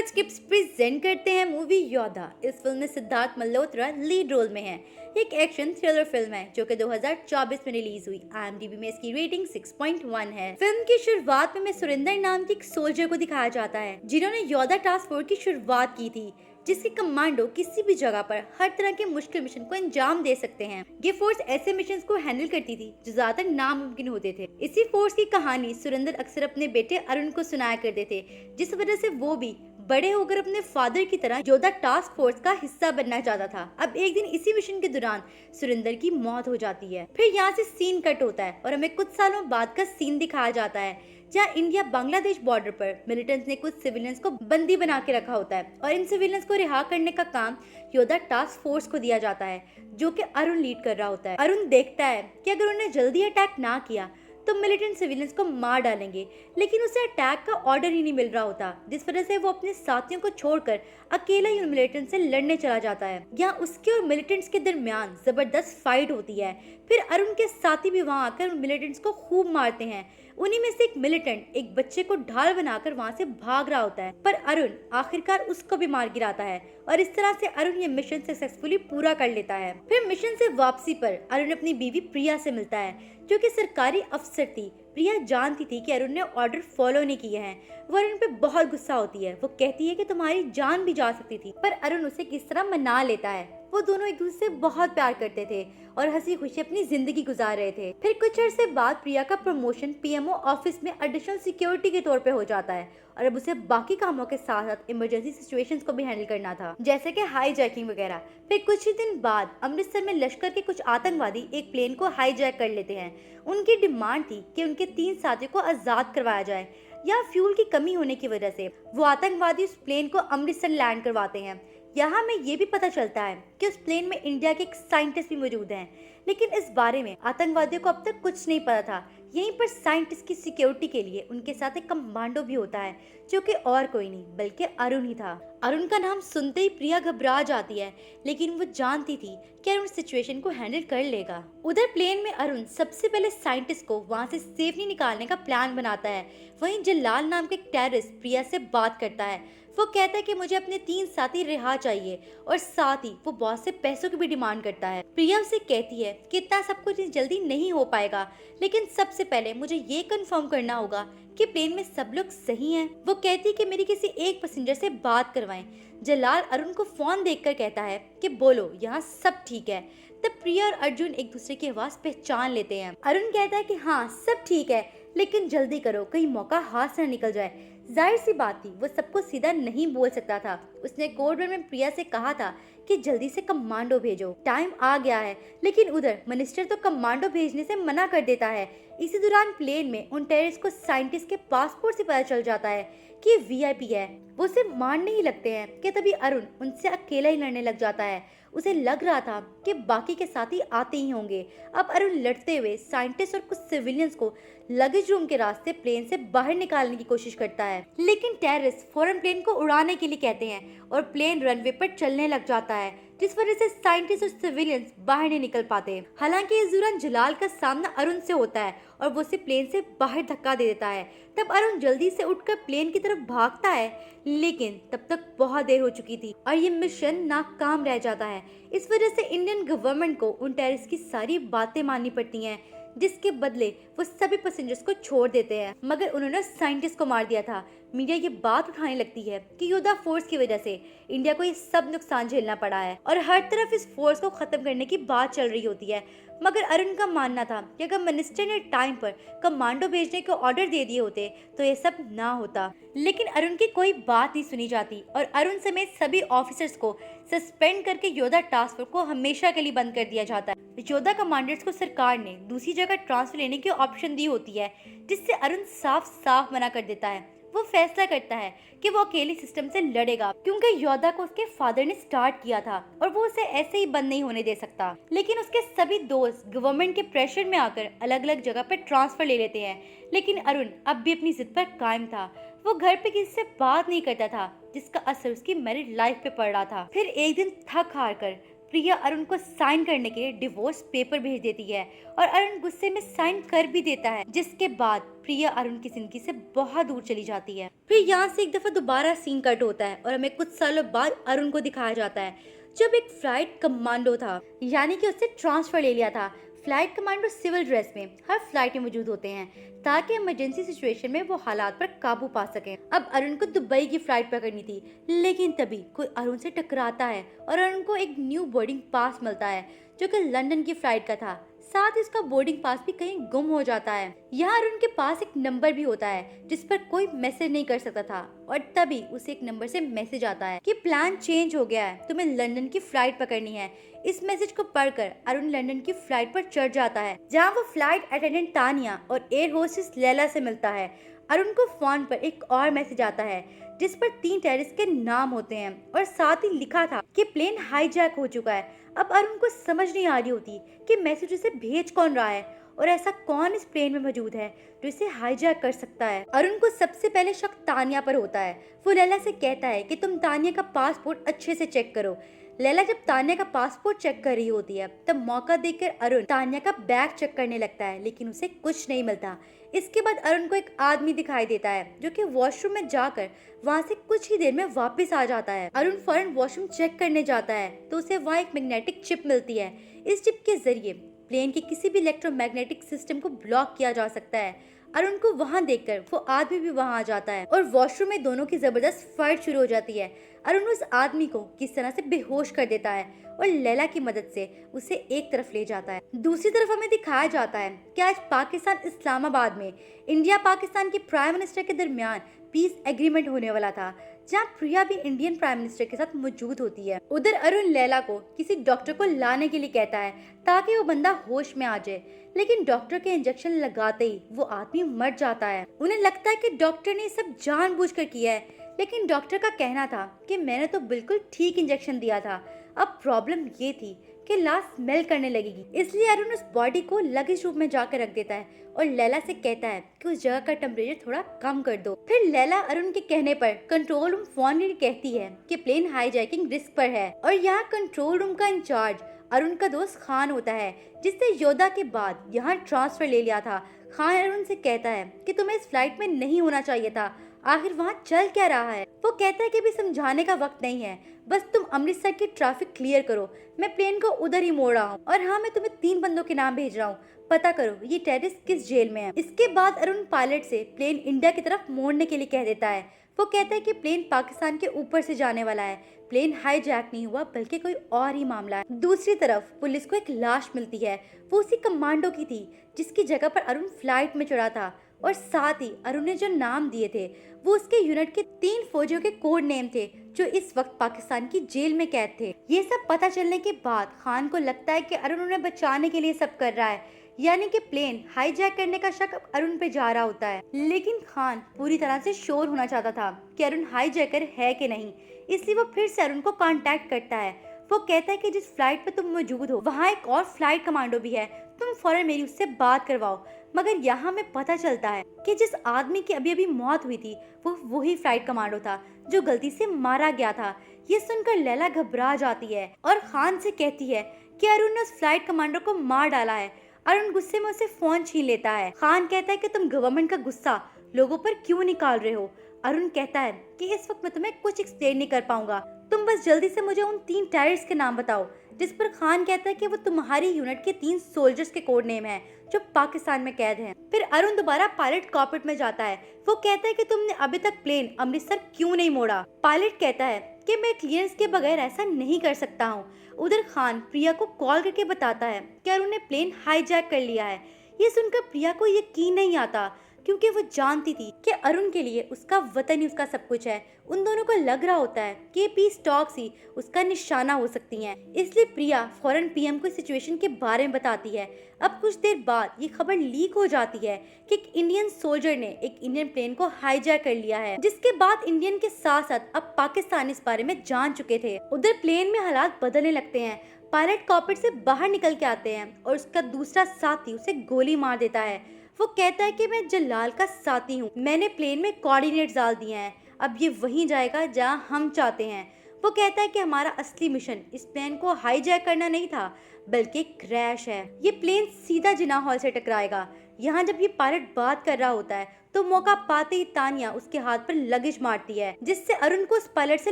Scripts present करते हैं movie योद्धा। इस फिल्म में सिद्धार्थ मल्होत्रा लीड रोल में है। ये एक एक्शन थ्रिलर फिल्म है जो कि 2024 में रिलीज हुई। IMDb में इसकी रेटिंग 6.1 है। फिल्म की शुरुआत में सुरेंद्र नाम के एक सोल्जर को दिखाया जाता है जिन्होंने योद्धा टास्क फोर्स की शुरुआत की थी, जिसके कमांडो किसी भी जगह पर हर तरह के मुश्किल मिशन को अंजाम दे सकते हैं। ये फोर्स ऐसे मिशन को हैंडल करती थी जो ज्यादातर नामुमकिन होते थे। इसी फोर्स की कहानी सुरेंद्र अक्सर अपने बेटे अरुण को सुनाया करते थे, जिस वजह से वो भी बड़े होकर अपने फादर की तरह योद्धा टास्क फोर्स का हिस्सा बनना चाहता था। अब एक दिन इसी मिशन के दौरान सुरेंद्र की मौत हो जाती है। फिर यहाँ से सीन कट होता है और हमें कुछ सालों बाद का सीन दिखाया जाता है जहाँ इंडिया बांग्लादेश बॉर्डर पर मिलिटेंट्स ने कुछ सिविलियंस को बंदी बना के रखा होता है और इन सिविलियंस को रिहा करने का काम योद्धा टास्क फोर्स को दिया जाता है, जो कि अरुण लीड कर रहा होता है। अरुण देखता है कि अगर उन्हें जल्दी अटैक ना किया तो मिलिटेंट सिविलियंस को मार डालेंगे, लेकिन उसे अटैक का ऑर्डर ही नहीं मिल रहा होता, जिस वजह से वो अपने साथियों को छोड़कर अकेला ही उन मिलिटेंट से लड़ने चला जाता है। यहाँ उसके और मिलिटेंट्स के दरमियान जबरदस्त फाइट होती है। फिर अरुण के साथी भी वहाँ आकर उन मिलिटेंट्स को खूब मारते हैं। उन्हीं में से एक मिलिटेंट एक बच्चे को ढाल बनाकर वहाँ से भाग रहा होता है, पर अरुण आखिरकार उसको भी मार गिराता है और इस तरह से अरुण ये मिशन सक्सेसफुली पूरा कर लेता है। फिर मिशन से वापसी पर अरुण अपनी बीवी प्रिया से मिलता है, जो कि सरकारी अफसर थी। प्रिया जानती थी कि अरुण ने ऑर्डर फॉलो नहीं किए हैं। वो अरुण पे बहुत गुस्सा होती है। वो कहती है कि तुम्हारी जान भी जा सकती थी, पर अरुण उसे किस तरह मना लेता है। वो दोनों एक दूसरे से बहुत प्यार करते थे और हंसी खुशी अपनी जिंदगी गुजार रहे थे। फिर कुछ अर्से बाद प्रिया का प्रमोशन PMO ऑफिस में एडिशनल सिक्योरिटी के तौर पे हो जाता है और अब उसे बाकी कामों के साथ साथ इमरजेंसी सिचुएशंस को भी हैंडल करना था, जैसे कि हाईजैकिंग वगैरह। फिर कुछ ही दिन बाद अमृतसर में लश्कर के कुछ आतंकवादी एक प्लेन को हाईजैक कर लेते हैं। उनकी डिमांड थी कि उनके 3 साथियों को आजाद करवाया जाए, या फ्यूल की कमी होने की वजह से वो आतंकवादी उस प्लेन को अमृतसर लैंड करवाते हैं। यहाँ में ये भी पता चलता है कि उस प्लेन में इंडिया के एक साइंटिस्ट भी मौजूद हैं, लेकिन इस बारे में आतंकवादियों को अब तक कुछ नहीं पता था। यहीं पर साइंटिस्ट की सिक्योरिटी के लिए उनके साथ एक कमांडो भी होता है, जो कि और कोई नहीं बल्कि अरुण ही था। अरुण का नाम सुनते ही प्रिया घबरा जाती है, लेकिन वो जानती थी कि अरुण सिचुएशन को हैंडल कर लेगा। उधर प्लेन में अरुण सबसे पहले साइंटिस्ट को वहाँ से सेफली निकालने का प्लान बनाता है। वहीं जलाल नाम के एक टेररिस्ट प्रिया से बात करता है। वो कहता है कि मुझे अपने 3 साथी रिहा चाहिए और साथ ही वो बॉस से पैसों की भी डिमांड करता है। प्रिया उसे कहती है कि इतना सब कुछ जल्दी नहीं हो पाएगा, लेकिन सबसे पहले मुझे ये कंफर्म करना होगा कि प्लेन में सब लोग सही हैं। वो कहती है कि मेरी किसी एक पैसेंजर से बात करवाएं। जलाल अरुण को फोन देखकर कहता है कि बोलो यहाँ सब ठीक है। तब प्रिया और अर्जुन एक दूसरे की आवाज पहचान लेते हैं। अरुण कहता है कि हाँ सब ठीक है, लेकिन जल्दी करो कहीं मौका हाथ से न निकल जाए। जाहिर सी बात थी, वो सबको सीधा नहीं बोल सकता था। उसने कोड में प्रिया से कहा था कि जल्दी से कमांडो भेजो, टाइम आ गया है, लेकिन उधर मिनिस्टर तो कमांडो भेजने से मना कर देता है। इसी दौरान प्लेन में उन टेररिस्ट को साइंटिस्ट के पासपोर्ट से पता चल जाता है कि VIP है। वो उसे मारने ही लगते हैं कि तभी अरुण उनसे अकेला ही लड़ने लग जाता है। उसे लग रहा था कि बाकी के साथी आते ही होंगे। अब अरुण लड़ते हुए साइंटिस्ट और कुछ सिविलियंस को लगेज रूम के रास्ते प्लेन से बाहर निकालने की कोशिश करता है, लेकिन टेररिस्ट फौरन प्लेन को उड़ाने के लिए कहते हैं और प्लेन रनवे पर चलने लग जाता है, जिस वजह से साइंटिस्ट और सिविलियंस बाहर नहीं निकल पाते। हालांकि इस दौरान जलाल का सामना अरुण से होता है और वो उसे प्लेन से बाहर धक्का दे देता है। तब अरुण जल्दी से उठकर प्लेन की तरफ भागता है, लेकिन तब तक बहुत देर हो चुकी थी और ये मिशन नाकाम रह जाता है। इस वजह से इंडियन गवर्नमेंट को उन टेररिस्ट की सारी बातें माननी पड़ती हैं, जिसके बदले वो सभी पैसेंजर्स को छोड़ देते हैं, मगर उन्होंने साइंटिस्ट को मार दिया था। मीडिया ये बात उठाने लगती है कि योद्धा फोर्स की वजह से इंडिया को ये सब नुकसान झेलना पड़ा है और हर तरफ इस फोर्स को खत्म करने की बात चल रही होती है। मगर अरुण का मानना था कि अगर मिनिस्टर ने टाइम पर कमांडो भेजने के ऑर्डर दे दिए होते तो ये सब ना होता, लेकिन अरुण की कोई बात नहीं सुनी जाती और अरुण समेत सभी ऑफिसर्स को सस्पेंड करके योद्धा टास्क फोर्स को हमेशा के लिए बंद कर दिया जाता है। योद्धा कमांडर्स को सरकार ने दूसरी जगह ट्रांसफर लेने की ऑप्शन दी होती है, जिससे अरुण साफ साफ मना कर देता है। वो फैसला करता है कि वो अकेले सिस्टम से लड़ेगा, क्योंकि योद्धा को उसके फादर ने स्टार्ट किया था और वो उसे ऐसे ही बंद नहीं होने दे सकता। लेकिन उसके सभी दोस्त गवर्नमेंट के प्रेशर में आकर अलग अलग जगह पर ट्रांसफर ले लेते हैं, लेकिन अरुण अब भी अपनी जिद पर कायम था। वो घर पे किसी से बात नहीं करता था, जिसका असर उसकी मैरिड लाइफ पे पड़ रहा था। फिर एक दिन थक हार कर प्रिया अरुण को साइन करने के लिए डिवोर्स पेपर भेज देती है और अरुण गुस्से में साइन कर भी देता है, जिसके बाद प्रिया अरुण की जिंदगी से बहुत दूर चली जाती है। फिर यहाँ से एक दफा दोबारा सीन कट होता है और हमें कुछ सालों बाद अरुण को दिखाया जाता है, जब एक फ्लाइट कमांडो था, यानी कि उससे ट्रांसफर ले लिया था। फ्लाइट कमांडो सिविल ड्रेस में हर फ्लाइट में मौजूद होते हैं ताकि इमरजेंसी सिचुएशन में वो हालात पर काबू पा सकें। अब अरुण को दुबई की फ्लाइट पकड़नी थी, लेकिन तभी कोई अरुण से टकराता है और अरुण को एक न्यू बोर्डिंग पास मिलता है जो कि लंदन की फ्लाइट का था। साथ ही उसका बोर्डिंग पास भी कहीं गुम हो जाता है। यहाँ अरुण के पास एक नंबर भी होता है जिस पर कोई मैसेज नहीं कर सकता था, और तभी उसे एक नंबर से मैसेज आता है कि प्लान चेंज हो गया है, तुम्हें लंदन की फ्लाइट पकड़नी है। इस मैसेज को पढ़कर अरुण लंदन की फ्लाइट पर चढ़ जाता है, जहाँ वो फ्लाइट अटेंडेंट तानिया और एयर होस्टेस लैला से मिलता है। अरुण को फोन पर एक और मैसेज आता है जिस पर 3 टेररिस्ट के नाम होते हैं और साथ ही लिखा था कि प्लेन हाईजैक हो चुका है। अब अरुण को समझ नहीं आ रही होती कि मैसेज उसे भेज कौन रहा है और ऐसा कौन इस प्लेन में मौजूद है जो इसे हाईजैक कर सकता है। अरुण को सबसे पहले शक तानिया पर होता है। वो लैला से कहता है कि तुम तानिया का पासपोर्ट अच्छे से चेक करो। लैला जब तानिया का पासपोर्ट चेक कर रही होती है तब मौका देखकर अरुण तानिया का बैग चेक करने लगता है, लेकिन उसे कुछ नहीं मिलता। इसके बाद अरुण को एक आदमी दिखाई देता है जो कि वॉशरूम में जाकर वहाँ से कुछ ही देर में वापस आ जाता है। अरुण फौरन वॉशरूम चेक करने जाता है तो उसे वहाँ एक मैग्नेटिक चिप मिलती है। इस चिप के जरिए प्लेन के किसी भी इलेक्ट्रोमैग्नेटिक सिस्टम को ब्लॉक किया जा सकता है। अरुण को वहां देखकर वो आदमी भी वहां आ जाता है और वॉशरूम में दोनों की जबरदस्त फाइट शुरू हो जाती है। अरुण उस आदमी को किस तरह से बेहोश कर देता है और लैला की मदद से उसे एक तरफ ले जाता है। दूसरी तरफ हमें दिखाया जाता है कि आज पाकिस्तान इस्लामाबाद में इंडिया पाकिस्तान के प्राइम मिनिस्टर के दरमियान पीस एग्रीमेंट होने वाला था, जहाँ प्रिया भी इंडियन प्राइम मिनिस्टर के साथ मौजूद होती है। उधर अरुण लैला को किसी डॉक्टर को लाने के लिए कहता है ताकि वो बंदा होश में आ जाए, लेकिन डॉक्टर के इंजेक्शन लगाते ही वो आदमी मर जाता है। उन्हें लगता है कि डॉक्टर ने सब जानबूझकर किया है, लेकिन डॉक्टर का कहना था कि मैंने तो बिल्कुल ठीक इंजेक्शन दिया था। अब प्रॉब्लम ये थी कि लाश स्मेल करने लगेगी, इसलिए अरुण उस बॉडी को लगेज रूम में जाकर रख देता है और लैला से कहता है कि उस जगह का टेम्परेचर थोड़ा कम कर दो। फिर लैला अरुण के कहने पर कंट्रोल रूम फोन में कहती है कि प्लेन हाईजैकिंग रिस्क पर है, और यहाँ कंट्रोल रूम का इंचार्ज अरुण का दोस्त खान होता है जिसने योदा के बाद यहाँ ट्रांसफर ले लिया था। खान अरुण से कहता है कि तुम्हें इस फ्लाइट में नहीं होना चाहिए था, आखिर वहाँ चल क्या रहा है। वो कहता है कि अभी समझाने का वक्त नहीं है, बस तुम अमृतसर की ट्रैफिक क्लियर करो, मैं प्लेन को उधर ही मोड़ रहा हूँ, और हाँ मैं तुम्हें 3 बंदों के नाम भेज रहा हूँ, पता करो ये टेररिस्ट किस जेल में है। इसके बाद अरुण पायलट से प्लेन इंडिया की तरफ मोड़ने के लिए कह देता है। वो कहता है कि प्लेन पाकिस्तान के ऊपर से जाने वाला है, प्लेन हाईजैक नहीं हुआ बल्कि कोई और ही मामला है। दूसरी तरफ पुलिस को एक लाश मिलती है, वो उसी कमांडो की थी जिसकी जगह पर अरुण फ्लाइट में चढ़ा था, और साथ ही अरुण ने जो नाम दिए थे वो उसके यूनिट के 3 फौजियों के कोड नेम थे जो इस वक्त पाकिस्तान की जेल में कैद थे। ये सब पता चलने के बाद खान को लगता है कि अरुण उन्हें बचाने के लिए सब कर रहा है, यानी कि प्लेन हाईजैक करने का शक अब अरुण पे जा रहा होता है। लेकिन खान पूरी तरह से श्योर होना चाहता था कि अरुण हाईजैकर है कि नहीं, इसलिए वो फिर से अरुण को कांटेक्ट करता है। वो कहता है कि जिस फ्लाइट पे तुम मौजूद हो वहाँ एक और फ्लाइट कमांडो भी है, तुम फौरन मेरी उससे बात करवाओ। मगर यहाँ हमें पता चलता है कि जिस आदमी की अभी अभी मौत हुई थी वो वही फ्लाइट कमांडो था जो गलती से मारा गया था। ये सुनकर लैला घबरा जाती है और खान से कहती है कि अरुण ने उस फ्लाइट कमांडो को मार डाला है। अरुण गुस्से में उसे फोन छीन लेता है। खान कहता है कि तुम गवर्नमेंट का गुस्सा लोगों पर क्यों निकाल रहे हो। अरुण कहता है कि इस वक्त मैं तुम्हें कुछ एक्सप्लेन नहीं कर पाऊंगा, तुम बस जल्दी से मुझे उन 3 टेररिस्ट के नाम बताओ। जिस पर खान कहता है कि वो तुम्हारी यूनिट के 3 सोल्जर्स के कोड नेम है जो पाकिस्तान में कैद हैं। फिर अरुण दोबारा पायलट कॉकपिट में जाता है। वो कहता है कि तुमने अभी तक प्लेन अमृतसर क्यों नहीं मोड़ा। पायलट कहता है कि मैं क्लियरेंस के बगैर ऐसा नहीं कर सकता हूँ। उधर खान प्रिया को कॉल करके बताता है कि अरुण ने प्लेन हाईजैक कर लिया है। ये सुनकर प्रिया को यकीन नहीं आता, क्योंकि वो जानती थी कि अरुण के लिए उसका वतन ही उसका सब कुछ है। उन दोनों को लग रहा होता है कि पीस टॉक्स ही उसका निशाना हो सकती हैं। इसलिए प्रिया फौरन पीएम को सिचुएशन के बारे में बताती है। अब कुछ देर बाद ये खबर लीक हो जाती है कि एक इंडियन सोल्जर ने एक इंडियन प्लेन को हाईजैक कर लिया है, जिसके बाद इंडियन के साथ साथ अब पाकिस्तान इस बारे में जान चुके थे। उधर प्लेन में हालात बदलने लगते हैं। पायलट कॉकपिट से बाहर निकल के आते हैं और उसका दूसरा साथी उसे गोली मार देता है। वो कहता है कि मैं जलाल का साथी हूँ, मैंने प्लेन में कोऑर्डिनेट्स डाल दिए हैं, अब ये वहीं जाएगा जहाँ हम चाहते हैं। वो कहता है कि हमारा असली मिशन इस प्लेन को हाईजैक करना नहीं था, बल्कि क्रैश है। ये प्लेन सीधा जिना हॉल से टकराएगा। यहाँ जब ये पायलट बात कर रहा होता है तो मौका पाते ही तानिया उसके हाथ पर लगेज मारती है, जिससे अरुण को उस पायलट से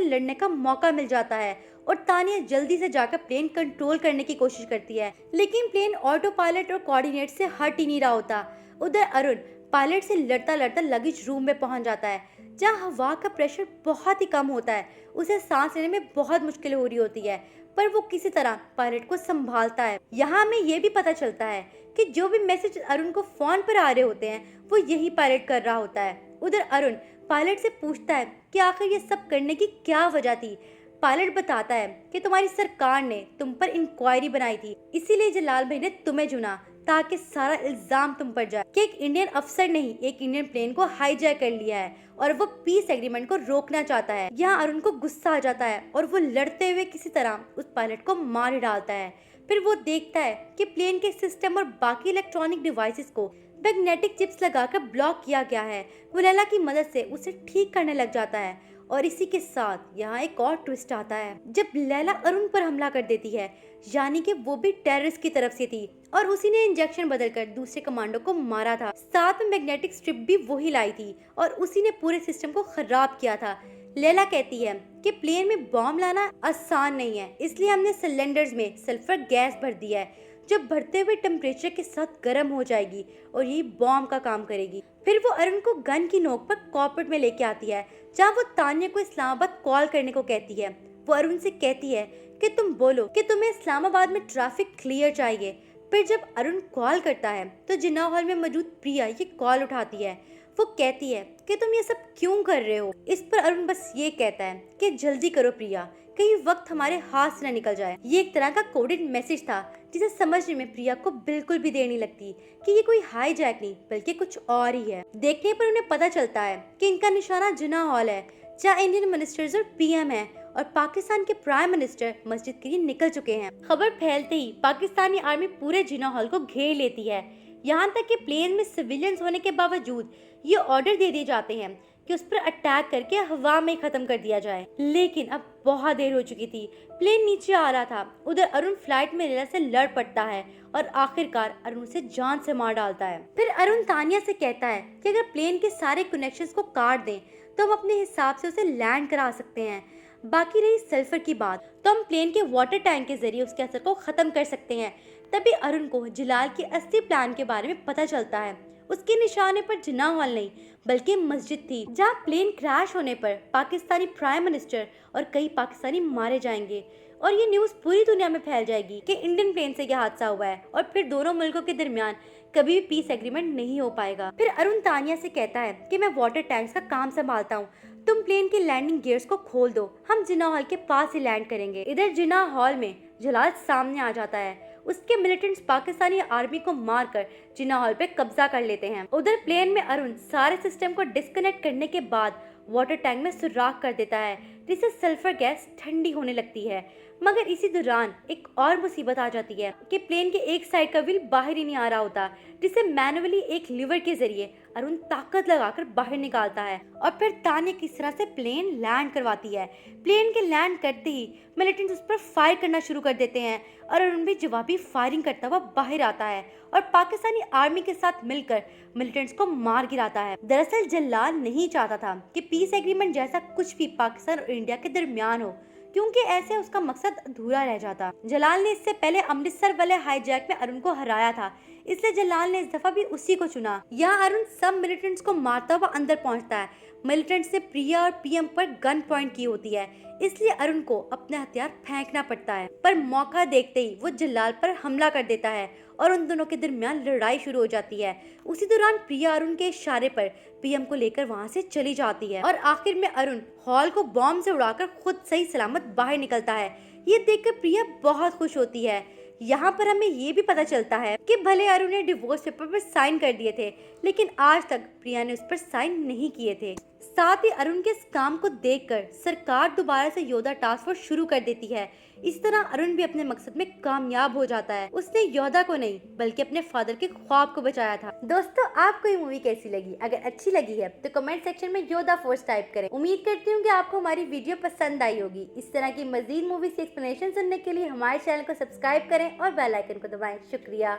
लड़ने का मौका मिल जाता है और तानिया जल्दी से जाकर प्लेन कंट्रोल करने की कोशिश करती है, लेकिन प्लेन ऑटो पायलट और कोऑर्डिनेट से हट ही नहीं रहा होता। उधर अरुण पायलट से लड़ता लड़ता लगेज रूम में पहुंच जाता है, जहां हवा का प्रेशर बहुत ही कम होता है। उसे सांस लेने में बहुत मुश्किल हो रही होती है, पर वो किसी तरह पायलट को संभालता है। यहाँ हमें ये भी पता चलता है कि जो भी मैसेज अरुण को फोन पर आ रहे होते हैं वो यही पायलट कर रहा होता है। उधर अरुण पायलट से पूछता है कि आखिर ये सब करने की क्या वजह थी। पायलट बताता है कि तुम्हारी सरकार ने तुम पर इंक्वायरी बनाई थी, इसीलिए जलाल भाई ने तुम्हें चुना ताकि सारा इल्जाम तुम पर जाए कि एक इंडियन अफसर ने ही एक इंडियन प्लेन को हाईजैक कर लिया है और वो पीस एग्रीमेंट को रोकना चाहता है। यहाँ अरुण को गुस्सा आ जाता है और वो लड़ते हुए किसी तरह उस पायलट को मार डालता है। फिर वो देखता है कि प्लेन के सिस्टम और बाकी इलेक्ट्रॉनिक डिवाइसेस को मैग्नेटिक चिप्स लगाकर ब्लॉक किया गया है। वो लैला की मदद से उसे ठीक करने लग जाता है और इसी के साथ यहाँ एक और ट्विस्ट आता है जब लैला अरुण पर हमला कर देती है, यानी कि वो भी टेररिस्ट की तरफ से थी और उसी ने इंजेक्शन बदलकर दूसरे कमांडो को मारा था। साथ में मैग्नेटिक स्ट्रिप भी वही लाई थी और उसी ने पूरे सिस्टम को खराब किया था। लैला कहती है कि प्लेन में बॉम्ब लाना आसान नहीं है, इसलिए हमने सिलेंडर्स में सल्फर गैस भर दिया है जो बढ़ते हुए टेम्परेचर के साथ गर्म हो जाएगी और यही बॉम्ब का काम करेगी। फिर वो अरुण को गन की नोक पर कॉकपिट में लेके आती है, जहाँ वो तानिया को इस्लामाबाद कॉल करने को कहती है। वो अरुण से कहती है कि तुम बोलो कि तुम्हें इस्लामाबाद में ट्रैफिक क्लियर चाहिए। फिर जब अरुण कॉल करता है तो जिन्ना हॉल में मौजूद प्रिया ये कॉल उठाती है। वो कहती है कि तुम ये सब क्यों कर रहे हो। इस पर अरुण बस ये कहता है कि जल्दी करो प्रिया, कहीं वक्त हमारे हाथ से न निकल जाए। ये एक तरह का कोडेड मैसेज था जिसे समझने में प्रिया को बिल्कुल भी देर नहीं लगती कि ये कोई हाईजैक नहीं बल्कि कुछ और ही है। देखने पर उन्हें पता चलता है कि इनका निशाना जिन्ना हॉल है, जहाँ इंडियन मिनिस्टर्स और पीएम है और पाकिस्तान के प्राइम मिनिस्टर मस्जिद के लिए निकल चुके हैं। खबर फैलते ही पाकिस्तानी आर्मी पूरे जिन्ना हॉल को घेर लेती है, यहाँ तक कि प्लेन में सिविलियंस होने के बावजूद ये ऑर्डर दे दिए जाते हैं कि उस पर अटैक करके हवा में खत्म कर दिया जाए। लेकिन अब बहुत देर हो चुकी थी, प्लेन नीचे आ रहा था। उधर अरुण फ्लाइट में लैला से लड़ पड़ता है और आखिरकार अरुण उसे जान से मार डालता है। फिर अरुण तानिया से कहता है कि अगर प्लेन के सारे कनेक्शंस को काट दें तो हम अपने हिसाब से उसे लैंड करा सकते हैं। बाकी रही सल्फर की बात, तो हम प्लेन के वाटर टैंक के जरिए उसके असर को खत्म कर सकते हैं। तभी अरुण को जलाल के असली प्लान के बारे में पता चलता है। उसके निशाने पर जिन्ना हॉल नहीं बल्कि मस्जिद थी, जहां प्लेन क्रैश होने पर पाकिस्तानी प्राइम मिनिस्टर और कई पाकिस्तानी मारे जाएंगे और ये न्यूज़ पूरी दुनिया में फैल जाएगी कि इंडियन प्लेन से यह हादसा हुआ है और फिर दोनों मुल्कों के दरमियान कभी भी पीस एग्रीमेंट नहीं हो पाएगा। फिर अरुण तानिया से कहता है कि मैं वाटर टैंक्स का काम संभालता हूँ, तुम प्लेन के लैंडिंग गियर्स को खोल दो, हम जिन्ना हॉल के पास ही लैंड करेंगे। इधर जिन्ना हॉल में जलाल सामने आ जाता है। उसके मिलिटेंट्स पाकिस्तानी आर्मी को मारकर जिन्ना हॉल पे कब्जा कर लेते हैं। उधर प्लेन में अरुण सारे सिस्टम को डिस्कनेक्ट करने के बाद वाटर टैंक में सुराख कर देता है, जिससे सल्फर गैस ठंडी होने लगती है। मगर इसी दौरान एक और मुसीबत आ जाती है कि प्लेन के एक साइड का व्हील बाहर ही नहीं आ रहा होता, जिसे मैनुअली एक लीवर के जरिए अरुण ताकत लगाकर बाहर निकालता है और फिर तानिया किस तरह से प्लेन लैंड करवाती है। प्लेन के लैंड करते ही मिलिटेंट्स उस पर फायर करना शुरू कर देते हैं और अरुण भी जवाबी फायरिंग करता हुआ बाहर आता है और पाकिस्तानी आर्मी के साथ मिलकर मिलिटेंट्स को मार गिराता है। दरअसल जलाल नहीं चाहता था कि पीस एग्रीमेंट जैसा कुछ भी पाकिस्तान और इंडिया के दरमियान हो, क्योंकि ऐसे उसका मकसद अधूरा रह जाता। जलाल ने इससे पहले अमृतसर वाले हाईजैक में अरुण को हराया था, इसलिए जलाल ने इस दफा भी उसी को चुना। यहाँ अरुण सब मिलिटेंट्स को मारता हुआ अंदर पहुँचता है। मिलिटेंट्स ने प्रिया और पीएम पर गन पॉइंट की होती है, इसलिए अरुण को अपने हथियार फेंकना पड़ता है, पर मौका देखते ही वो जलाल पर हमला कर देता है और उन दोनों के दरमियान लड़ाई शुरू हो जाती है। उसी दौरान प्रिया अरुण के इशारे पर पीएम को लेकर वहां से चली जाती है और आखिर में अरुण हॉल को बॉम्ब से उड़ाकर खुद सही सलामत बाहर निकलता है। ये देखकर प्रिया बहुत खुश होती है। यहाँ पर हमें ये भी पता चलता है कि भले अरुण ने डिवोर्स पेपर पर साइन कर दिए थे, लेकिन आज तक प्रिया ने उस पर साइन नहीं किए थे। साथ ही अरुण के इस काम को देखकर सरकार दोबारा से योधा टास्क फोर्स शुरू कर देती है। इस तरह अरुण भी अपने मकसद में कामयाब हो जाता है। उसने योधा को नहीं बल्कि अपने फादर के ख्वाब को बचाया था। दोस्तों, आपको ये मूवी कैसी लगी? अगर अच्छी लगी है तो कमेंट सेक्शन में योधा फोर्स टाइप करें। उम्मीद करती हूँ कि आपको हमारी वीडियो पसंद आई होगी। इस तरह की मजीद मूवी से एक्सप्लेनेशन सुनने के लिए हमारे चैनल को सब्सक्राइब करें और बेल आइकन को दबाएं। शुक्रिया।